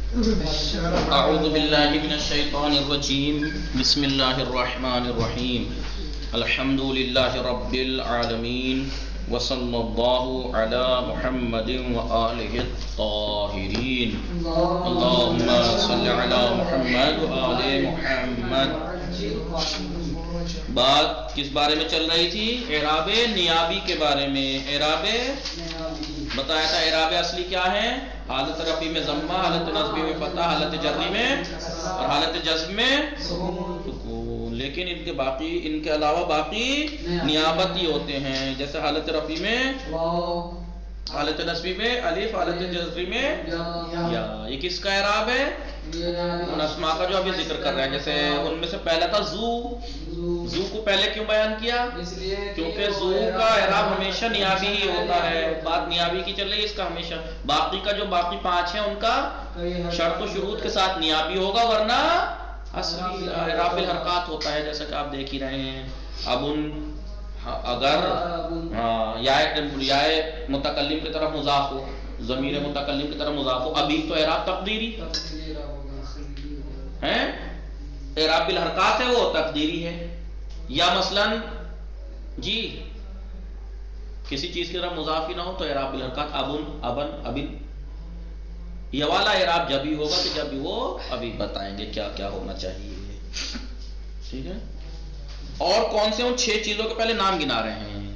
اعوذ باللہ من الشیطان الرجیم بسم اللہ الرحمن الرحیم الحمد للہ رب العالمین وصلی اللہ علی محمد وآلہ الطاہرین اللہم صلی علی محمد وآل محمد۔ بات کس بارے میں چل رہی تھی؟ اعراب نیابی کے بارے میں۔ اعراب بتایا تھا اعراب اصلی کیا ہے؟ حالت رفع میں ضمہ، حالت نصبی میں فتح، حالت جری میں اور حالت جزم میں سکون۔ لیکن ان کے علاوہ باقی نیابتی ہوتے ہیں، جیسے حالت رفع میں حالت نصبی میں الف، حالت جزری میں یا۔ یہ کس کا اعراب ہے؟ ان اسماء کا جو ابھی ذکر کر رہے ہیں۔ جیسے ان میں سے پہلا تھا زو۔ زو کو پہلے کیوں بیان کیا؟ کیونکہ زو کا اعراب ہمیشہ نیابی ہی ہوتا ہے، بات نیابی کی چل رہی ہے، اس کا ہمیشہ باقی کا جو باقی 5 ہیں ان کا شرط و شروط کے ساتھ نیابی ہوگا، ورنہ اصلی اعراب الحرکات ہوتا ہے، جیسا کہ آپ دیکھ ہی رہے ہیں۔ اب اگر یا متکلم کی طرف مضاف ہو، ضمیر متکلم کی طرف مضاف ہو، ابھی تو اعراب تقدیری ہے، اعراب بالحرکات ہے، وہ تقدیری ہے۔ یا مثلا جی کسی چیز کی طرف مضاف ہی نہ ہو تو اعراب بالحرکات ابن، ابن، ابن۔ یہ والا اعراب جب ہی ہوگا کہ جب بھی وہ ابھی بتائیں گے کیا کیا ہونا چاہیے، ٹھیک ہے۔ اور کون سے ان 6 چیزوں کے پہلے نام گنا رہے ہیں؟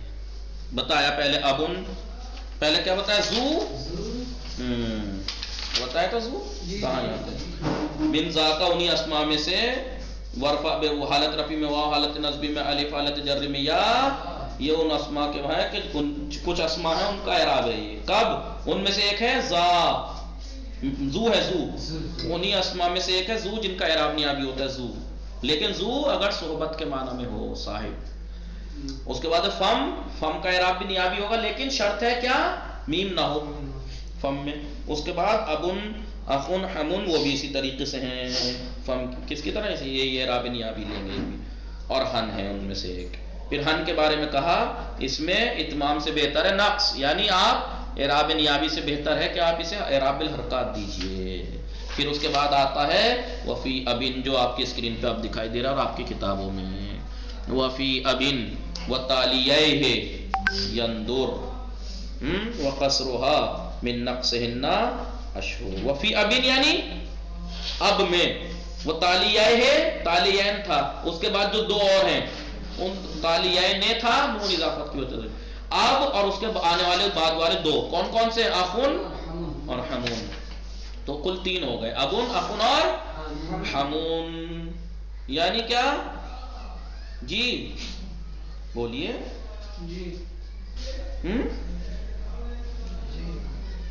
بتایا پہلے ابن، پہلے کیا بتایا؟ زو بتایا تھا۔ زو کہاں یاد ہے؟ من ذاکا انہی اسماء میں سے، ورفع بے حالت رفع میں واو، حالت نصبی میں الف، حالت جر میں یا۔ یہ ان اسماء کے ہے کہ کچھ اسماء ہیں ان کا اعراب ہے یہ۔ کب؟ ان میں سے ایک ہے زا، زو ہے، زو انہی اسماء میں سے ایک ہے زو جن کا اعراب نیابی ہوتا ہے، زو۔ لیکن زو اگر صحبت کے معنی میں ہو، صاحب۔ اس کے بعد فم، فم کا اعراب بھی نیابی ہوگا، لیکن شرط ہے کیا؟ میم نہ ہو فم میں۔ اس کے بعد ابن، اخن، حمن، وہ بھی اسی طریقے سے ہیں فم کس کی طرح سے یہ اعراب نیابی لیں گے۔ اور ہن ہے ان میں سے ایک۔ پھر ہن کے بارے میں کہا اس میں اتمام سے بہتر ہے نقص، یعنی آپ اعراب نیابی سے بہتر ہے کہ آپ اسے اعراب الحرکات دیجئے۔ پھر اس کے بعد آتا ہے وفی ابن، جو آپ کی اسکرین پہ اب دکھائی دے رہا اور آپ کی کتابوں میں، وفی ابن وتالیہ یندر وقصرها من نقصہن اشہر۔ وفی ابن یعنی اب میں، وہ تالیہ ہے، تالیین تھا، اس کے بعد جو 2 اور ہیں ان تالیین نے تھا، نون اضافت کی وجہ سے، اب اور اس کے آنے والے بعد والے 2 کون کون سے؟ اخن اور حمون۔ تو کل 3 ہو گئے، ابن، اخن اور حمون۔ یعنی کیا جی؟ بولیے جی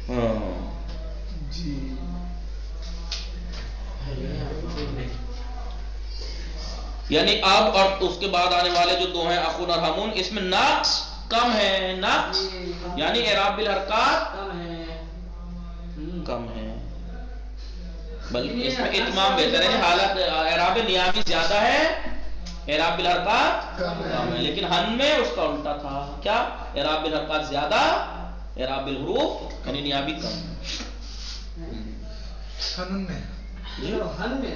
ہاں جی۔ یعنی اب اور اس کے بعد آنے والے جو 2 ہیں اخن اور حمون، اس میں نقص کم ہے، نقص یعنی اعراب بالحرکات کم ہے، بلکہ اس میں اتمام بہتر ہے، حالت اعراب نیابی زیادہ ہے، اعراب بالحرکات کم ہے۔ لیکن ہن میں اس کا الٹا تھا، کیا؟ اعراب بالحرکات زیادہ، اعراب بالحروف یعنی نیابی کم۔ ہن میں خالی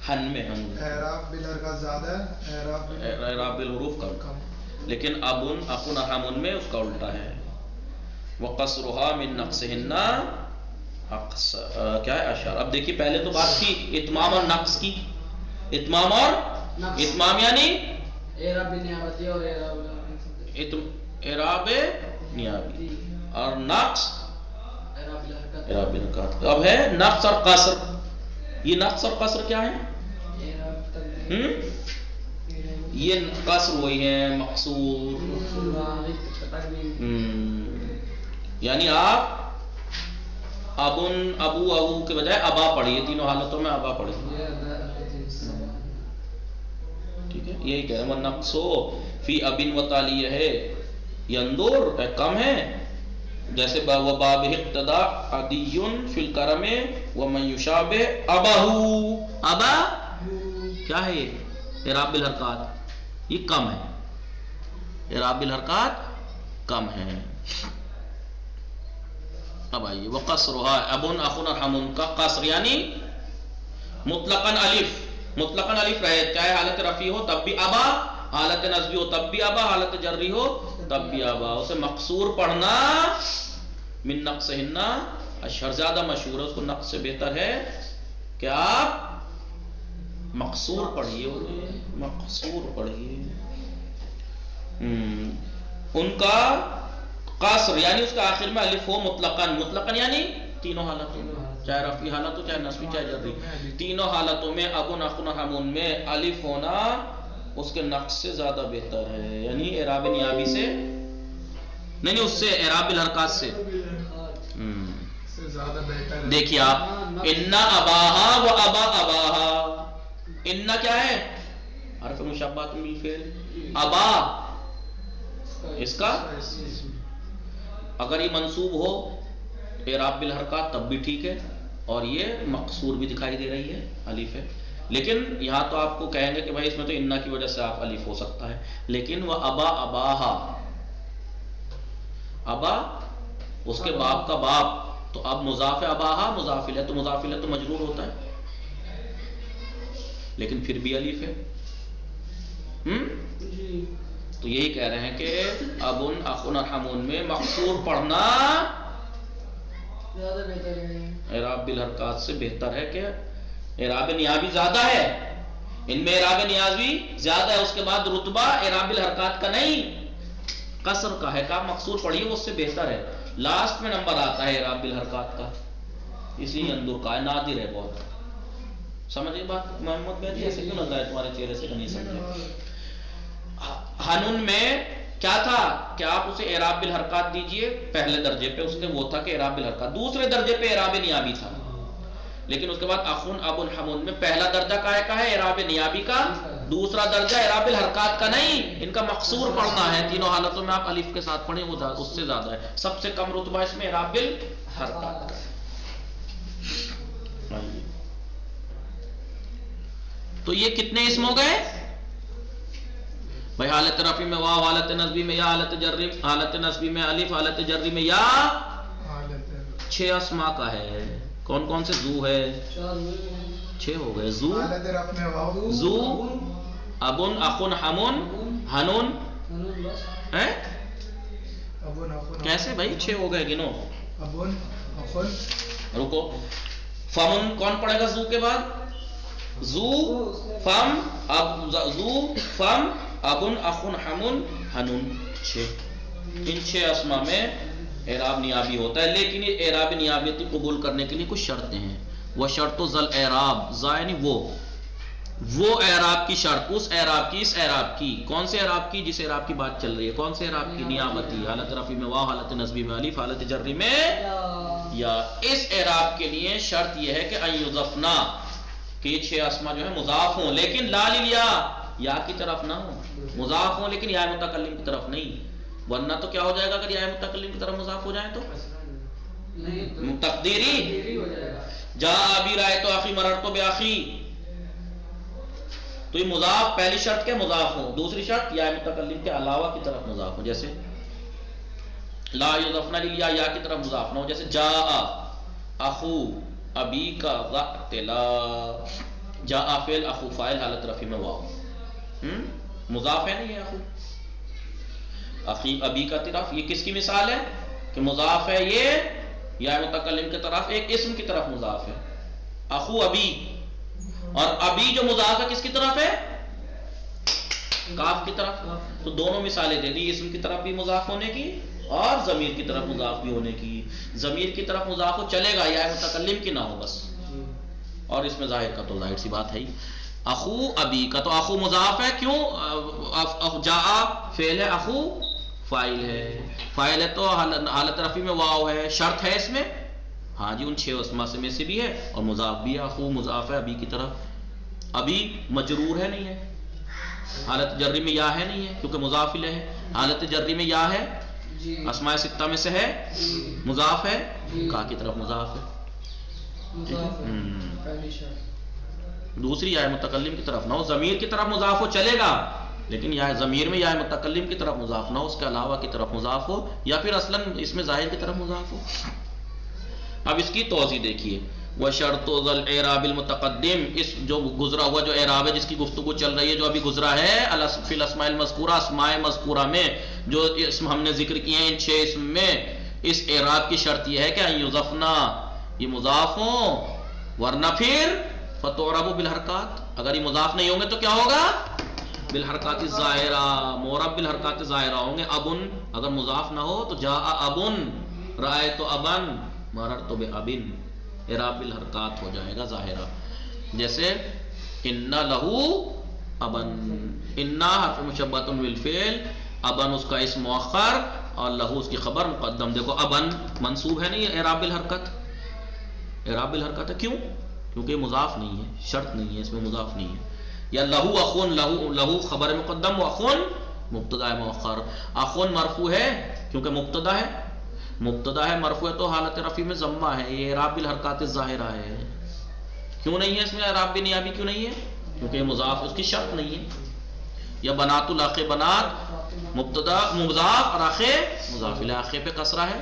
ہن میں اعراب بالحرکات زیادہ ہے، اعراب بالحروف کم۔ لیکن ابن، اخن اور حمون میں اس کا الٹا ہے۔ وقصرها من نقصہن کیا ہے؟ اشہر۔ اب دیکھیے پہلے تو بات تھی اتمام اور نقص کی، اتمام اور اتمام یعنی اعراب نیابتی اور اعراب نیابی، اور نقص اعراب بالحرکات۔ اب ہے نقص اور قصر۔ یہ نقص اور قصر کیا ہے؟ یہ قصر وہی ہے مقصور، یعنی آپ ابن، ابو کے بجائے ابا پڑھیے، تینوں حالتوں میں ابا پڑھیے، ٹھیک ہے۔ یہی کہہ رہے ہیں وَنَقْصُ فی ابن وتالیہ ہے یندر کم ہے، جیسے وَبَابِهِ اقْتَدَى عَدِيٌّ فِي الْكَرَمِ وَمَنْ يُشَابِهُ أَبَاهُ۔ ابا کیا ہے؟ یہ اعراب بالحرکات، یہ کم ہے، اعراب بالحرکات کم ہے۔ اب آئیے وقصرها ابن اخن اور ہمن کا قصر یعنی مطلقاً الف رہے چاہے حالت رفیع ہو تب بھی ابا، حالت نصبی ہو تب بھی ابا، حالت جری ہو تب بھی ابا. اسے مقصور پڑھنا من نقصہن اشہر زیادہ مشہور ہے، اس کو نقص سے بہتر ہے کہ آپ مقصور پڑھیے، مقصور پڑھیے. ان کا قصر یعنی اس کا آخر میں الف ہو مطلقاً یعنی تینوں حالتوں میں، چاہے رفعی حالت ہو چاہے نصبی چاہے جری، تینوں حالتوں میں ابن اخن حمون میں الف ہونا اس کے نقص سے زیادہ بہتر ہے، یعنی اعراب نیابی سے نہیں اس سے اعراب الحرکات سے زیادہ بہتر ہے. دیکھیے آپ انا اباہا و ابا اباہا، انا کیا ہے حرف مشبہۃ بالفعل، ابا اس کا اگر یہ منصوب ہو اعراب بالحرکات تب بھی ٹھیک ہے، اور یہ مقصور بھی دکھائی دے رہی ہے الف ہے. لیکن یہاں تو آپ کو کہیں گے کہ بھائی اس میں تو انا کی وجہ سے آپ الف ہو سکتا ہے، لیکن وہ ابا اباہا، ابا اس کے باپ کا باپ، تو اب مضاف اباہا مضاف ہے تو مضاف ہے تو مجرور ہوتا ہے، لیکن پھر بھی الف ہے. تو یہی کہہ رہے ہیں کہ ابن اخن اور حمون میں مقصور پڑھنا زیادہ بہتر ہے، اعراب بالحرکات سے بہتر ہے کہ اعراب نیابی زیادہ ہے، ان میں اعراب نیابی زیادہ ہے، اس کے بعد رتبہ اعراب بالحرکات کا نہیں قصر کا ہے، کہ آپ مقصور پڑھیے وہ اس سے بہتر ہے. لاسٹ میں نمبر آتا ہے اعراب بالحرکات کا، اسی اندر کا ہے، نادر ہے بہت. سمجھے بات محمد بھائی؟ ایسے کیوں لگا ہے تمہارے چہرے سے کہ نہیں سمجھے؟ حنون میں کیا تھا کہ آپ اسے اعراب بالحرکات دیجئے، پہلے درجے پہ اس نے وہ تھا کہ اعراب بالحرکات، دوسرے درجے پہ اعراب نیابی تھا، لیکن اس کے بعد اخن ابن حمون میں پہلا درجہ کا ہے اعراب نیابی کا، دوسرا درجہ اعراب الحرکات کا نہیں، ان کا مقصور پڑھنا ہے. تینوں حالتوں میں آپ الف کے ساتھ پڑھیں، وہ اس سے زیادہ ہے. سب سے کم رتبہ اس میں اعراب الحرکات کا ہے. تو یہ کتنے اسم ہو گئے بھائی؟ حالت رفعی میں واو، حالت نصبی میں یا، حالت نصبی میں الف، حالت جری میں یا. 6 اسما کا ہے. کون کون سے؟ زو ہے 6 ہو گئے. زو ابن اخن حمون حنون کیسے بھائی 6 ہو گئے؟ گنو. رکو، فمن کون پڑھے گا زو کے بعد؟ زو فم زو فم ابن اخن حمون حنون 6. ان 6 اسما میں اعراب نیابی ہوتا ہے، لیکن یہ اعراب نیابیتی قبول کرنے کے لیے کچھ شرطیں ہیں. وہ شرط و ذل اعراب، یعنی وہ اعراب کی شرط، اس اعراب کی کون سے اعراب کی؟ جس اعراب کی بات چل رہی ہے. کون سے اعراب کی؟ نیابتی. حالت رفعی میں واو، حالت نصبی میں الف، حالت جری میں یا. اس اعراب کے لیے شرط یہ ہے کہ ان یضفنا، کہ یہ 6 اسما جو ہے مضاف ہوں، لیکن لا للیا، یا کی طرف نہ ہوں. مضاف ہوں لیکن یا متکلم کی طرف نہیں، ورنہ تو کیا ہو جائے گا اگر یا متکلم کی طرف مضاف ہو جائیں تو تقدیری جا ابی رائے تو اخی مرر تو بے اخی. تو یہ مضاف، پہلی شرط کے مضاف ہوں، دوسری شرط یا متکلم کے علاوہ کی طرف مضاف ہوں. جیسے لا یضفنا للیا، یا کی طرف مضاف نہ ہو. جیسے جا اخو ابی کا ذاتلا، جا فعل اخو فاعل حالت رفع میں واو، مضاف ہے نہیں ہے اخو اخی ابی کا طرف. یہ کس کی مثال ہے کہ مضاف ہے یہ یا متکلم کی طرف ایک اسم کی طرف مضاف ہے اخو ابی، اور ابی جو مضاف ہے کس کی طرف ہے؟ کاف کی طرف. تو دونوں مثالیں دے دی، اسم کی طرف بھی مضاف ہونے کی اور ضمیر کی طرف مضاف بھی ہونے کی. ضمیر کی طرف مضاف ہو چلے گا یا متکلم کی نہ ہو بس. اور اس میں ظاہر کا تو ظاہر سی بات ہے ہی. اخو ابی کا تو اخو مضاف ہے، کیوں؟ جا فعل ہے، اخو فاعل ہے. فاعل ہے تو حالت رفعی میں واو ہے، شرط ہے اس میں. ہاں جی، ان 6 اسما میں سے بھی ہے، اور مضاف بھی ہے. اخو مضاف ہے ابی کی طرف. ابی مجرور ہے نہیں ہے، حالت جری میں یا ہے نہیں ہے کیونکہ مضاف الیہ ہے. حالت جری میں یا ہے، اسماء 6 میں سے ہے، مضاف ہے، کا کی طرف مضاف ہے. دوسری یا متکلم کی طرف نہ ہو، ضمیر کی طرف مضاف ہو چلے گا، لیکن یا ضمیر میں یا متکلم کی طرف مضاف نہ ہو، اس کے علاوہ کی طرف مضاف ہو، یا پھر اصلاً اس میں ظاہر کی طرف مضاف ہو. اب اس کی توضیح دیکھیے، وَشَرْطُ ذَا الْإِعْرَابِ الْمُتَقَدِّمِ، اس جو گزرا ہوا جو اعراب ہے جس کی گفتگو چل رہی ہے جو ابھی گزرا ہے، فی الاسماء المذکورہ، اسماء مذکورہ میں جو اسم ہم نے ذکر کیے ہیں ان 6 اسم میں، اس اعراب کی شرط یہ ہے کہ ان یضفنا، یہ مضاف ہوں، ورنہ پھر فتعرب بالحرکات، اگر یہ مضاف نہیں ہوں گے تو کیا ہوگا؟ بالحرکات الظاہرہ، معرب بالحرکات ظاہرہ ہوں گے. ابن اگر مضاف نہ ہو تو جاء ابن، رأیت ابن، مررت بابن، اعراب بالحرکات ہو جائے گا ظاہرہ. جیسے ان لہو ابن، ان حرف مشبہۃ بالفعل، ابن اس کا اسم مؤخر اور لہو اس کی خبر مقدم. دیکھو ابن منصوب ہے نہیں، اعراب بالحرکت، اعراب بالحرکت ہے. کیوں؟ کیونکہ یہ مضاف نہیں ہے، شرط نہیں ہے، اس میں مضاف نہیں ہے. یا لہو اخون، لہو خبر مقدم، اخون مبتدا ہے مؤخر. اخون مرفوع ہے کیونکہ مبتدا ہے، مبتدا ہے مرفوع ہے تو حالت رفع میں ضمہ ہے، یہ اعراب بالحرکات الظاہرہ ہے. کیوں نہیں ہے اس میں اعراب بالنیابی؟ کیوں نہیں ہے؟ کیونکہ یہ مضاف اس کی شرط نہیں ہے. یا بنات الاخ، بنات مبتدا مضاف اور اخ مضاف الیہ، اخ پہ کسرہ ہے.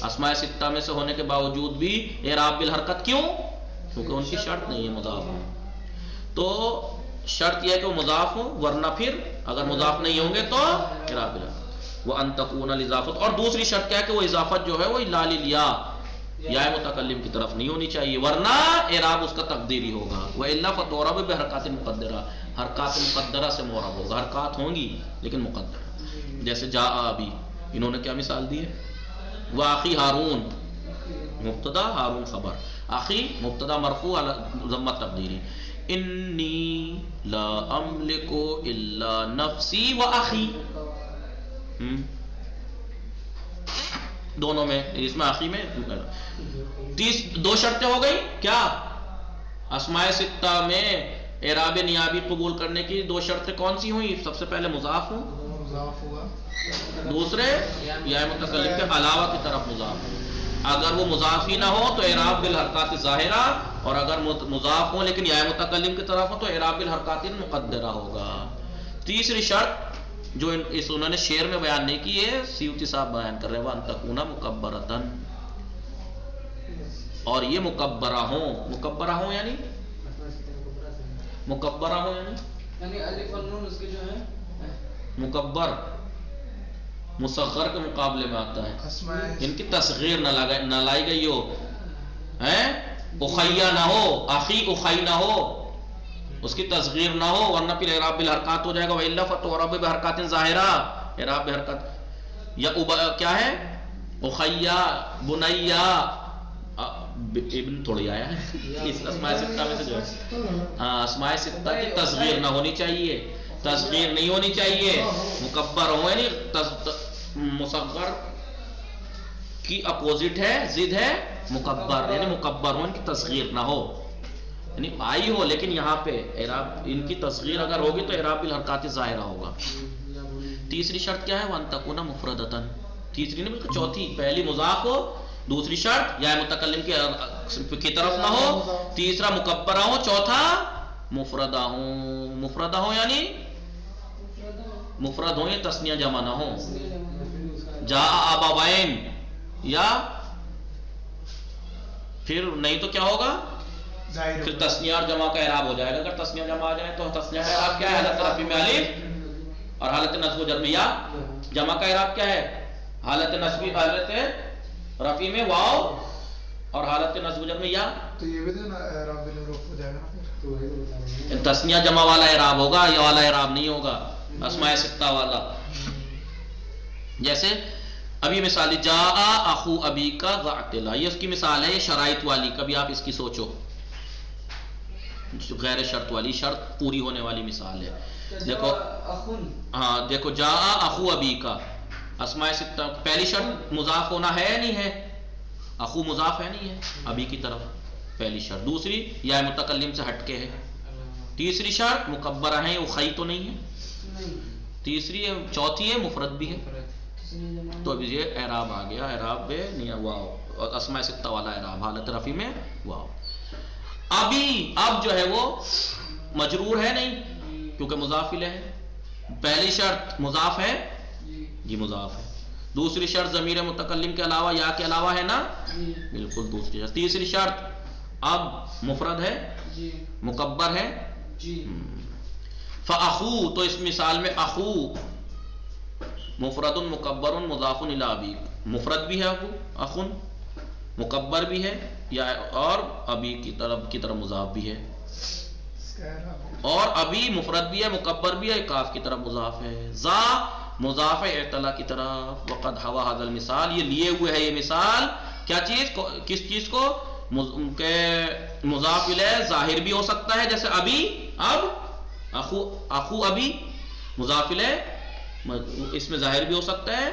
اسماء ستہ میں سے ہونے کے باوجود بھی اعراب بالحرکت، کیوں؟ کیونکہ ان کی شرط نہیں ہے مضاف. تو شرط یہ ہے کہ وہ مضاف ہوں، ورنہ پھر اگر مضاف نہیں ہوں گے تو اعراب بالحرکت. وَأَن تَكُونَ الْإِضَافَةُ، اور دوسری شرط کیا ہے کہ وہ اضافت جو ہے وہ لا للیا، یا متکلم کی طرف نہیں ہونی چاہیے، ورنہ اعراب اس کا تقدیری ہوگا. وَإِلَّا فَتُعْرَبُ بِحَرَكَاتٍ مُقَدَّرَةٍ، حرکات مقدرہ سے معرب ہوگا، حرکات ہوں گی لیکن مقدر. جیسے جاء ابی، انہوں نے کیا مثال دی ہے؟ وَأَخِي ہارون مبتدا، ہارون خبر، اخی مبتدا مرفوع ضمہ تقدیری. انی لا املک الا نفسی و اخی، دونوں میں، اس میں اخی میں 2 شرطیں ہو گئی. کیا؟ اسماء ستہ میں اعراب نیابی قبول کرنے کی 2 شرطیں کون سی ہوئی؟ سب سے پہلے مضاف ہوں، مضاف ہوا، دوسرے یا متکلم کے علاوہ کی طرف مضاف ہوں. اگر وہ مضاف ہی نہ ہو تو اعراب بالحرکات ظاہرہ، اور اگر مضاف ہو لیکن یا متکلم کی طرف ہو تو اعراب بالحرکات مقدرہ ہوگا. تیسری شرط جو اس انہوں نے شعر میں بیان نہیں کی ہے، سیوطی صاحب بیان کر رہے ہیں، وَأَن تَكُونَ مُكَبَّرَةً، اور یہ مکبرہ ہوں. مکبرہ ہوں یعنی مکبرہ ہوں یعنی الف اور نون اس کے جو ہے مکبر مصغر کے مقابلے میں آتا ہے. ان کی تصغیر نہ لائی گئی ہو، اخیہ نہ ہو، اخی اخی نہ ہو، اس کی تصغیر نہ ہو، ورنہ پھر اعراب بالحرکات ہو جائے گا. وَإِلَّا فَتُعْرَبُ بِحَرْكَاتٍ ظَاهِرَةٍ، اعراب بحرکات. یا کیا ہے؟ اخیہ، بنیہ، ابن تھوڑی آیا ہے اس اسماء ستہ میں سے جو ہے. ہاں، اسماء ستہ کی تصغیر نہ ہونی چاہیے، تصغیر نہیں ہونی چاہیے. مکبر ہو یعنی مصغر کی اپوزٹ ہے، ضد ہے مکبر، یعنی مکبر ہو ان کی تصغیر نہ ہو، یعنی آئی ہو لیکن یہاں پہ اعراب ان کی تصغیر اگر ہوگی تو اعراب بالحرکات ظاہرہ ہوگا. تیسری شرط کیا ہے؟ وَأَن تَكُونَ مُفْرَدَةً، تیسری نہیں بلکہ چوتھی. پہلی مضاف ہو، دوسری شرط یا متکلم کی طرف نہ ہو، تیسرا مکبرہ ہو، چوتھا مفردہ ہوں. مفردہ ہوں یعنی مفرد ہوں یا تثنیہ جمع نہ ہو. جاء ابوین، یا پھر نہیں تو کیا ہوگا؟ پھر تثنیہ اور جمع کا اعراب ہو جائے گا. اگر تثنیہ جمع آ جائے تو تثنیہ کا اعراب کیا ہے؟ حالت رفع میں الف اور حالت نصب و جر میں یا. جمع کا اعراب کیا ہے؟ حالت نصب، حالت رفع میں واو اور حالت نصب و جر میں یا. تو یہ بھی دینا اعراب بالحروف ہو جائے گا. تثنیہ جمع والا اعراب ہوگا، یہ والا اعراب نہیں ہوگا، اسماء ستہ والا. جیسے ابھی مثال جاء اخو ابی کا ذاتلا، یہ اس کی مثال ہے، یہ شرائط والی. کبھی آپ اس کی سوچو، غیر شرط والی، شرط پوری ہونے والی مثال ہے. دیکھو ہاں، دیکھو جاء اخو ابی کا، اسماء ستہ پہلی شرط مضاف ہونا ہے یا نہیں ہے؟ اخو مضاف ہے نہیں ہے ابی کی طرف، پہلی شرط. دوسری یا متکلم سے ہٹ کے ہے. تیسری شرط مکبرہ ہے، اخی تو نہیں ہے. تیسری چوتھی ہے مفرد بھی ہے. تو اب یہ اعراب آ گیا، اعراب نہیں واو، اسماء ستہ والا اعراب حالت رفع میں واو. ابھی اب جو ہے وہ مجرور ہے نہیں کیونکہ مضاف الیہ ہے. پہلی شرط مضاف ہے، یہ مضاف ہے. دوسری شرط ضمیر متکلم کے علاوہ یا کے علاوہ ہے نا؟ جی بالکل دوسری شرط. تیسری شرط اب مفرد ہے جی مکبر ہے. جی فاخو تو اس مثال میں اخو مفرد مکبر مضاف الی ابی، مفرد بھی ہے ابو اخن، مکبر بھی ہے یا اور ابی کی طرف مضاف بھی ہے، اور ابی مفرد بھی ہے مکبر بھی ہے، کاف کی طرف مضاف ہے. ذا مضاف اعتلا کی طرف. وقد ہوا هذا المثال یہ لیے ہوئے ہے یہ مثال کیا چیز کو، کس چیز کو کہ مضاف الیہ ظاہر بھی ہو سکتا ہے جیسے ابی اب، اخو ابی مضاف الیہ اس میں ظاہر بھی ہو سکتا ہے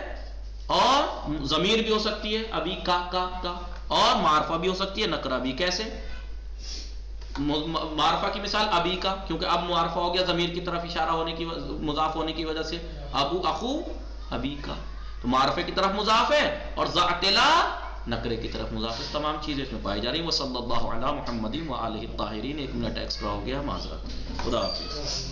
اور ضمیر بھی ہو سکتی ہے ابھی کا اور معرفہ بھی ہو سکتی ہے نکرہ بھی. کیسے؟ معرفہ کی مثال ابھی کا کیونکہ اب معرفہ ہو گیا ضمیر کی طرف اشارہ ہونے کی مضاف ہونے کی وجہ سے، ابو اخو ابھی کا تو معرفے کی طرف مضاف ہے اور ذاتلا نکرے کی طرف مضاف ہے. تمام چیزیں اس میں پائی جا رہی ہیں. وہ صلی اللہ علی محمد و آلہ الطاہرین. 1 منٹ ایکسٹرا ہو گیا معذرت. خدا حافظ.